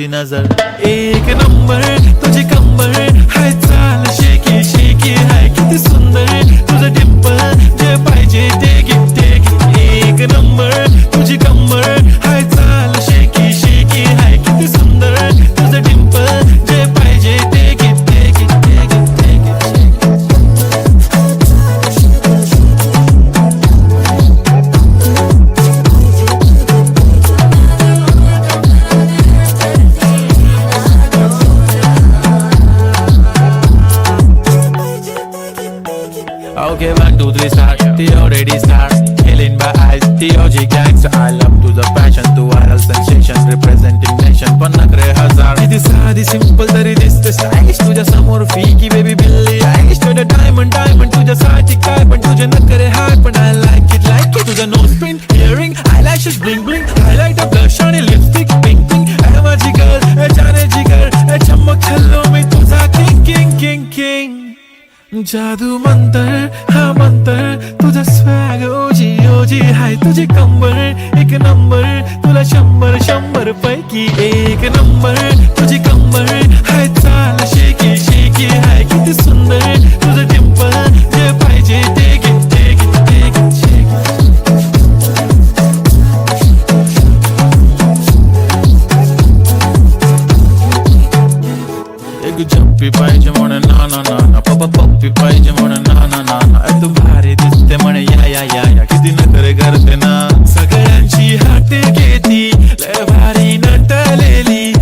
तुझी नजर एक नंबर तुझी कंबर हाय चाल शेकी शेकी हाय किती सुंदर तुझं डिंपल जे पाहिजे ते गिफ्ट एक नंबर तुझी कंबर हाय चाल शेकी शेकी हाय किती सुंदर तुझं डिंपल जे पाहिजे ते gift Okay, 1, 2, 3, start. The already start. Killing by eyes. The OG gangster. I love to the passion, to viral sensation, representing nation. पण नखरे हजार. किती साधी simple तरी दिसते stylish. तुझ्या समोर फीकी baby बिल्ली. Stylish to the diamond. तुझ्यासाठी काय पण तुझे नखरे हाय पण I like it. तुझं nose pin, earring, eyelashes bling bling. Highlight of blush आणि lipstick pink pink. ए माझी girl, ए जाने जिगर, ए चमक छल्लो मी तुझा king. जादू मंतर हा मंतर तुझा स्वॅग ओजी ओजी हाय तुझी कंबर एक नंबर तुला 100 पैकी एक नंबर तुझी कंबर हाय चाल शेकी शेकी हाय किती सुंदर तुझं डिंपल जे पाहिजे ते एक जप्पी पाहिजे म्हणून ना पप्पी पाहिजे म्हणून ना तू भारी दिसते म्हणे या किती नखरे करते ना सगळ्यांची हात घेती लय भारी नटलेली